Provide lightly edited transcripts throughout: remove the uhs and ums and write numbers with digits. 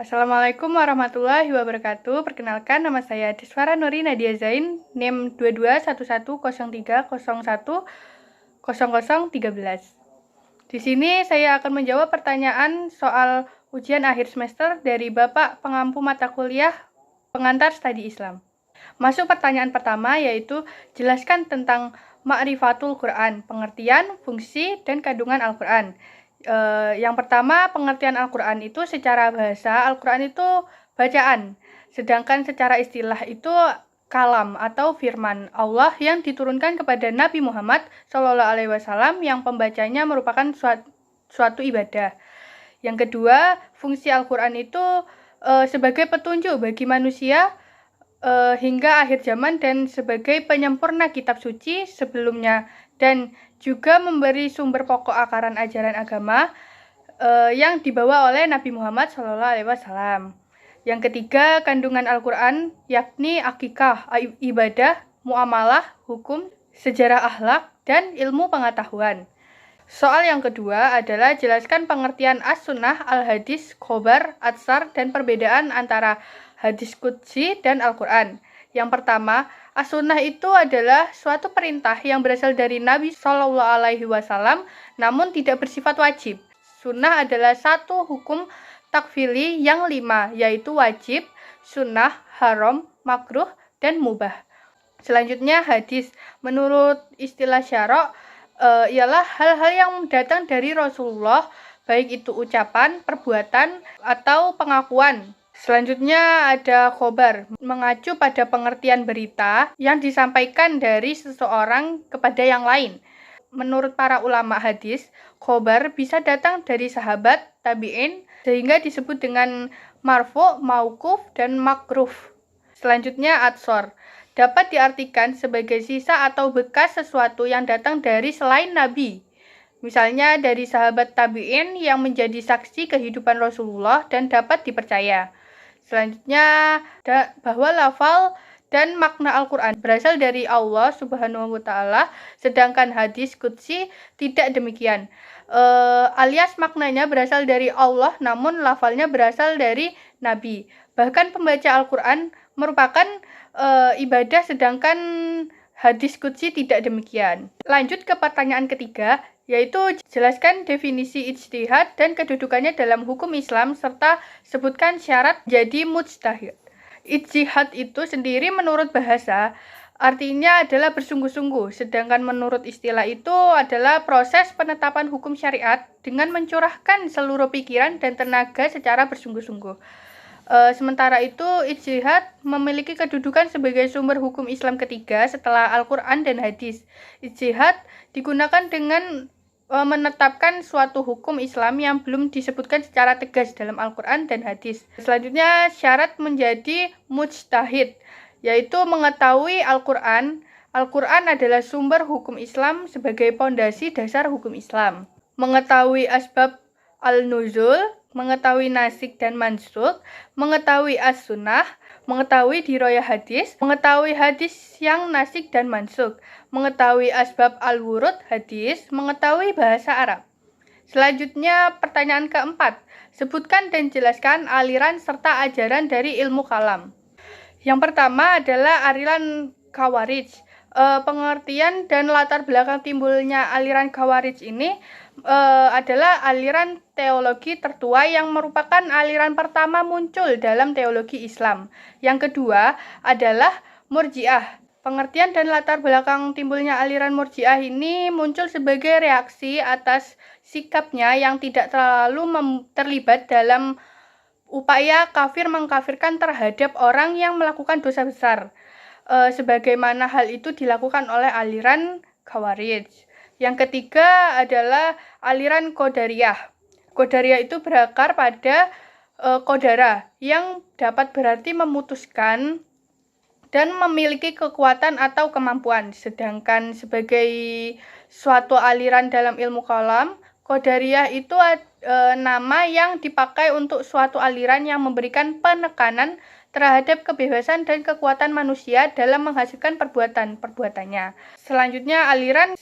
Assalamualaikum warahmatullahi wabarakatuh. Perkenalkan, nama saya Deswara Nuri Nadia Zain, NIM 221101030013. Di sini saya akan menjawab pertanyaan soal ujian akhir semester dari Bapak Pengampu Mata Kuliah Pengantar Studi Islam. Masuk pertanyaan pertama, yaitu jelaskan tentang Ma'rifatul Quran, pengertian, fungsi, dan kandungan Al-Quran. Yang pertama, pengertian Al-Quran itu secara bahasa, Al-Quran itu bacaan. Sedangkan secara istilah itu kalam atau firman Allah yang diturunkan kepada Nabi Muhammad SAW yang pembacanya merupakan suatu ibadah. Yang kedua, fungsi Al-Quran itu sebagai petunjuk bagi manusia hingga akhir zaman dan sebagai penyempurna kitab suci sebelumnya, dan juga memberi sumber pokok akaran ajaran agama yang dibawa oleh Nabi Muhammad SAW. Yang ketiga, kandungan Al-Quran yakni akikah, ibadah, muamalah, hukum, sejarah akhlak, dan ilmu pengetahuan. Soal yang kedua adalah jelaskan pengertian as-sunnah, al-hadis, khobar, atsar, dan perbedaan antara hadis qudsi dan Al-Quran. Yang pertama, as-sunnah itu adalah suatu perintah yang berasal dari Nabi SAW, namun tidak bersifat wajib. Sunnah adalah satu hukum takfili yang 5, yaitu wajib, sunnah, haram, makruh, dan mubah. Selanjutnya, hadis. Menurut istilah syarok, ialah hal-hal yang datang dari Rasulullah, baik itu ucapan, perbuatan, atau pengakuan. Selanjutnya ada khobar, mengacu pada pengertian berita yang disampaikan dari seseorang kepada yang lain. Menurut para ulama hadis, khobar bisa datang dari sahabat, tabi'in, sehingga disebut dengan marfu', mauquf, dan makruf. Selanjutnya atsor, dapat diartikan sebagai sisa atau bekas sesuatu yang datang dari selain Nabi. Misalnya dari sahabat tabi'in yang menjadi saksi kehidupan Rasulullah dan dapat dipercaya. Selanjutnya, bahwa lafal dan makna Al-Quran berasal dari Allah Subhanahu wa Ta'ala, sedangkan hadis qudsi tidak demikian. Alias maknanya berasal dari Allah, namun lafalnya berasal dari Nabi. Bahkan pembaca Al-Quran merupakan ibadah, sedangkan hadis qudsi tidak demikian. Lanjut ke pertanyaan ketiga, yaitu jelaskan definisi ijtihad dan kedudukannya dalam hukum Islam, serta sebutkan syarat jadi mujtahid. Ijtihad itu sendiri menurut bahasa artinya adalah bersungguh-sungguh, sedangkan menurut istilah itu adalah proses penetapan hukum syariat dengan mencurahkan seluruh pikiran dan tenaga secara bersungguh-sungguh. Sementara itu, ijtihad memiliki kedudukan sebagai sumber hukum Islam ketiga setelah Al-Quran dan hadis. Ijtihad digunakan dengan menetapkan suatu hukum Islam yang belum disebutkan secara tegas dalam Al-Quran dan hadis. Selanjutnya, syarat menjadi mujtahid, yaitu mengetahui Al-Quran. Al-Quran adalah sumber hukum Islam sebagai pondasi dasar hukum Islam. Mengetahui asbab al-nuzul, mengetahui nasik dan mansukh, mengetahui as-sunnah, mengetahui diroyah hadis, mengetahui hadis yang nasik dan mansukh, mengetahui asbab al-wurud hadis, mengetahui bahasa Arab. Selanjutnya, pertanyaan keempat, sebutkan dan jelaskan aliran serta ajaran dari ilmu kalam. Yang pertama adalah aliran Khawarij. Pengertian dan latar belakang timbulnya aliran Khawarij ini adalah aliran teologi tertua yang merupakan aliran pertama muncul dalam teologi Islam. Yang kedua adalah Murji'ah. Pengertian dan latar belakang timbulnya aliran Murji'ah ini muncul sebagai reaksi atas sikapnya yang tidak terlalu terlibat dalam upaya kafir mengkafirkan terhadap orang yang melakukan dosa besar, sebagaimana hal itu dilakukan oleh aliran Khawarij. Yang ketiga adalah aliran Qadariyah. Qadariyah itu berakar pada qadara, yang dapat berarti memutuskan dan memiliki kekuatan atau kemampuan. Sedangkan sebagai suatu aliran dalam ilmu kalam, Qadariyah itu nama yang dipakai untuk suatu aliran yang memberikan penekanan terhadap kebebasan dan kekuatan manusia dalam menghasilkan perbuatannya. Selanjutnya, aliran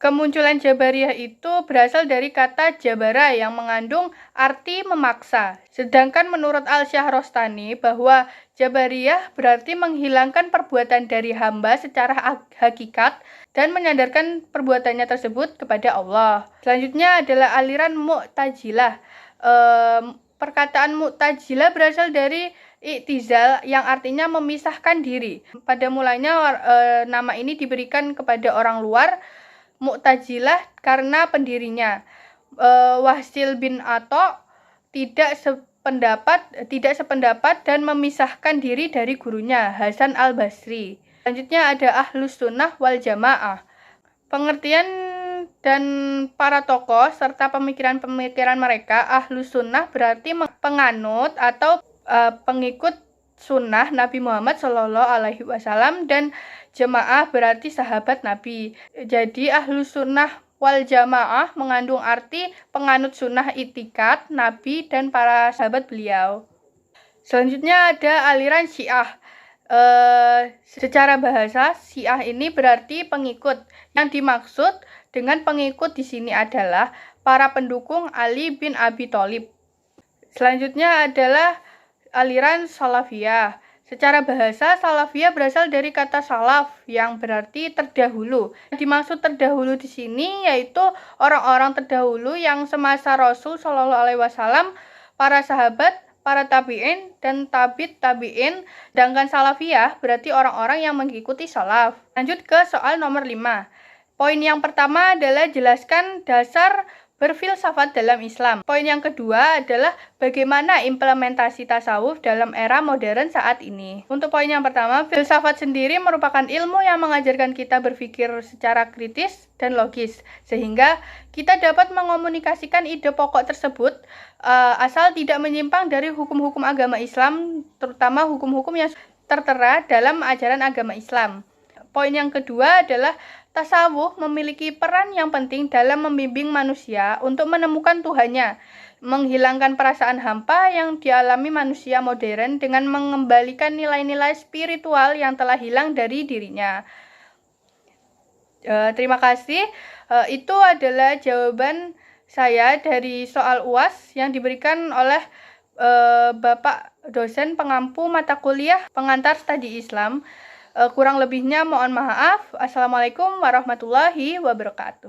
Kemunculan Jabariyah itu berasal dari kata jabara yang mengandung arti memaksa. Sedangkan menurut Al-Syahrostani bahwa Jabariyah berarti menghilangkan perbuatan dari hamba secara hakikat dan menyandarkan perbuatannya tersebut kepada Allah. Selanjutnya adalah aliran Mu'tazilah. Perkataan Mu'tazilah berasal dari i'tizal yang artinya memisahkan diri. Pada mulanya nama ini diberikan kepada orang luar Mu'tazilah karena pendirinya Wahsil bin Atha tidak sependapat dan memisahkan diri dari gurunya Hasan al-Basri. Selanjutnya ada Ahlus Sunnah wal Jamaah. Pengertian dan para tokoh serta pemikiran-pemikiran mereka, Ahlus Sunnah berarti penganut atau pengikut sunnah Nabi Muhammad SAW, dan jamaah berarti sahabat Nabi. Jadi Ahlus Sunnah wal Jamaah mengandung arti penganut sunnah itikat Nabi dan para sahabat beliau. Selanjutnya ada aliran Syiah. Secara bahasa Syiah ini berarti pengikut. Yang dimaksud dengan pengikut di sini adalah para pendukung Ali bin Abi Thalib. Selanjutnya adalah aliran Salafiyah. Secara bahasa, Salafiyah berasal dari kata salaf yang berarti terdahulu. Yang dimaksud terdahulu di sini yaitu orang-orang terdahulu yang semasa Rasul Shallallahu Alaihi Wasallam, para sahabat, para tabi'in, dan tabi'in. Sedangkan Salafiyah berarti orang-orang yang mengikuti salaf. Lanjut ke soal nomor 5. Poin yang pertama adalah jelaskan dasar berfilsafat dalam Islam. Poin yang kedua adalah bagaimana implementasi tasawuf dalam era modern saat ini. Untuk poin yang pertama, filsafat sendiri merupakan ilmu yang mengajarkan kita berpikir secara kritis dan logis, sehingga kita dapat mengomunikasikan ide pokok tersebut asal tidak menyimpang dari hukum-hukum agama Islam, terutama hukum-hukum yang tertera dalam ajaran agama Islam. Poin yang kedua adalah tasawuf memiliki peran yang penting dalam membimbing manusia untuk menemukan Tuhannya, menghilangkan perasaan hampa yang dialami manusia modern dengan mengembalikan nilai-nilai spiritual yang telah hilang dari dirinya. Terima kasih. Itu adalah jawaban saya dari soal UAS yang diberikan oleh Bapak dosen pengampu mata kuliah pengantar studi Islam. Kurang lebihnya mohon maaf. Assalamualaikum warahmatullahi wabarakatuh.